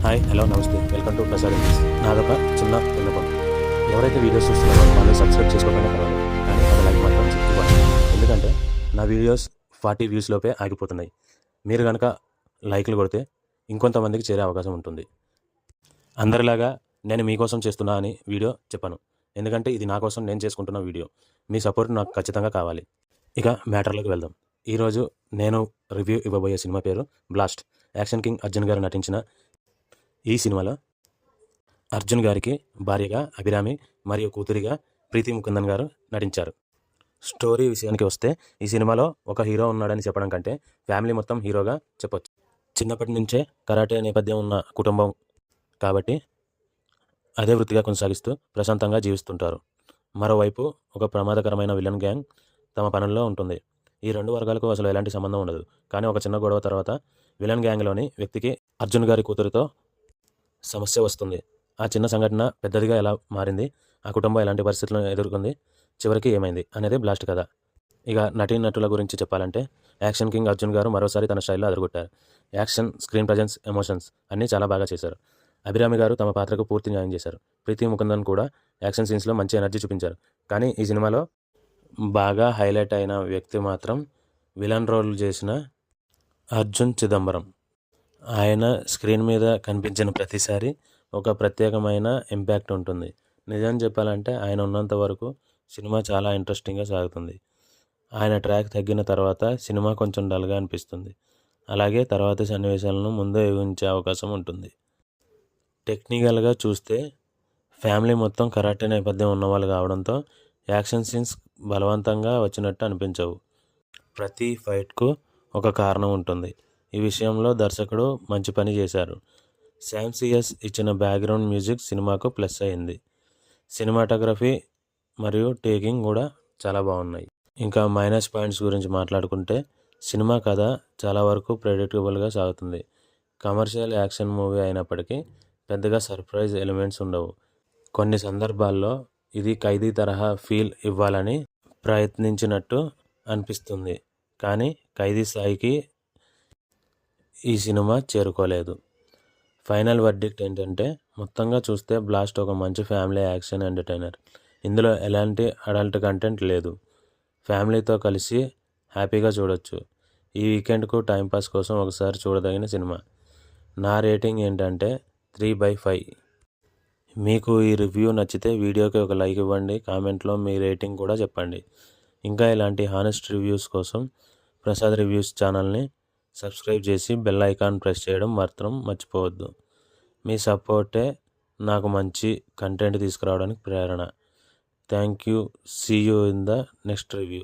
Hi, hello, నమస్తే. Welcome to Prasad English. నాదొక చిన్న విన్నపం. ఎవరైతే వీడియోస్ చూస్తున్నారో వాళ్ళు సబ్స్క్రైబ్ చేసుకోకపోయినా పర్వాలేదు, కానీ ఒక లైక్ మాత్రం ఇవ్వండి. ఎందుకంటే నా వీడియోస్ 40 వ్యూస్ లోపే ఆగిపోతున్నాయి. మీరు కనుక లైక్లు కొడితే ఇంకొంతమందికి చేరే అవకాశం ఉంటుంది. అందరిలాగా నేను మీకోసం చేస్తున్నా అని వీడియో చెప్పను, ఎందుకంటే ఇది నా కోసం నేను చేసుకుంటున్న వీడియో. మీ సపోర్ట్ నాకు ఖచ్చితంగా కావాలి. ఇక మ్యాటర్లోకి వెళ్దాం. ఈరోజు నేను రివ్యూ ఇవ్వబోయే సినిమా పేరు బ్లాస్ట్. యాక్షన్ కింగ్ అర్జున్ గారు నటించిన ఈ సినిమాలో అర్జున్ గారికి భార్యగా అభిరామి మరియు కూతురిగా ప్రీతి ముకుందన్ గారు నటించారు. స్టోరీ విషయానికి వస్తే ఈ సినిమాలో ఒక హీరో ఉన్నాడని చెప్పడం కంటే ఫ్యామిలీ మొత్తం హీరోగా చెప్పొచ్చు. చిన్నప్పటి నుంచే కరాటే నేపథ్యం ఉన్న కుటుంబం కాబట్టి అదే వృత్తిగా కొనసాగిస్తూ ప్రశాంతంగా జీవిస్తుంటారు. మరోవైపు ఒక ప్రమాదకరమైన విలన్ గ్యాంగ్ తమ పనుల్లో ఉంటుంది. ఈ రెండు వర్గాలకు అసలు ఎలాంటి సంబంధం ఉండదు. కానీ ఒక చిన్న గొడవ తర్వాత విలన్ గ్యాంగ్లోని వ్యక్తికి అర్జున్ గారి కూతురితో సమస్య వస్తుంది. ఆ చిన్న సంఘటన పెద్దదిగా ఎలా మారింది, ఆ కుటుంబం ఎలాంటి పరిస్థితులను ఎదుర్కొంది, చివరికి ఏమైంది అనేది బ్లాస్ట్ కథ. ఇక నటీనటుల గురించి చెప్పాలంటే యాక్షన్ కింగ్ అర్జున్ గారు మరోసారి తన స్టైల్లో అదరగొట్టారు. యాక్షన్, స్క్రీన్ ప్రజెన్స్, ఎమోషన్స్ అన్నీ చాలా బాగా చేశారు. అభిరామి గారు తమ పాత్రకు పూర్తి న్యాయం చేశారు. ప్రీతి ముకుందన్ కూడా యాక్షన్ సీన్స్లో మంచి ఎనర్జీ చూపించారు. కానీ ఈ సినిమాలో బాగా హైలైట్ అయిన వ్యక్తి మాత్రం విలన్ రోల్ చేసిన అర్జున్ చిదంబరం. ఆయన స్క్రీన్ మీద కనిపించిన ప్రతిసారి ఒక ప్రత్యేకమైన ఇంపాక్ట్ ఉంటుంది. నిజం చెప్పాలంటే ఆయన ఉన్నంత వరకు సినిమా చాలా ఇంట్రెస్టింగ్గా సాగుతుంది. ఆయన ట్రాక్ తగ్గిన తర్వాత సినిమా కొంచెం డల్గా అనిపిస్తుంది. అలాగే తర్వాతి సన్నివేశాలను ముందే ఊహించే అవకాశం ఉంటుంది. టెక్నికల్గా చూస్తే ఫ్యామిలీ మొత్తం కరాటే నేపథ్యం ఉన్నవాళ్ళు కావడంతో యాక్షన్ సీన్స్ బలవంతంగా వచ్చినట్టు అనిపించవు. ప్రతి ఫైట్కు ఒక కారణం ఉంటుంది. ఈ విషయంలో దర్శకుడు మంచి పని చేశారు. శామ్ సిఎస్ ఇచ్చిన బ్యాక్గ్రౌండ్ మ్యూజిక్ సినిమాకు ప్లస్ అయింది. సినిమాటోగ్రఫీ మరియు టేకింగ్ కూడా చాలా బాగున్నాయి. ఇంకా మైనస్ పాయింట్స్ గురించి మాట్లాడుకుంటే సినిమా కథ చాలా వరకు ప్రెడిక్టబుల్గా సాగుతుంది. కమర్షియల్ యాక్షన్ మూవీ అయినప్పటికీ పెద్దగా సర్ప్రైజ్ ఎలిమెంట్స్ ఉండవు. కొన్ని సందర్భాల్లో ఇది ఖైదీ తరహా ఫీల్ ఇవ్వాలని ప్రయత్నించినట్టు అనిపిస్తుంది. కానీ ఖైదీ స్థాయికి ఈ సినిమా చేరుకోలేదు. ఫైనల్ వర్డిక్ట్ ఏంటంటే మొత్తంగా చూస్తే బ్లాస్ట్ ఒక మంచి ఫ్యామిలీ యాక్షన్ ఎంటర్టైనర్. ఇందులో ఎలాంటి అడల్ట్ కంటెంట్ లేదు. ఫ్యామిలీతో కలిసి హ్యాపీగా చూడొచ్చు. ఈ వీకెండ్కు టైంపాస్ కోసం ఒకసారి చూడదగిన సినిమా. నా రేటింగ్ ఏంటంటే 3/5. మీకు ఈ రివ్యూ నచ్చితే వీడియోకి ఒక లైక్ ఇవ్వండి. కామెంట్లో మీ రేటింగ్ కూడా చెప్పండి. ఇంకా ఇలాంటి హానెస్ట్ రివ్యూస్ కోసం ప్రసాద్ రివ్యూస్ ఛానల్ని సబ్స్క్రైబ్ చేసి బెల్ ఐకాన్ ప్రెస్ చేయడం మాత్రం మర్చిపోవద్దు. మీ సపోర్టే నాకు మంచి కంటెంట్ తీసుకురావడానికి ప్రేరణ. Thank you. See you in the next review.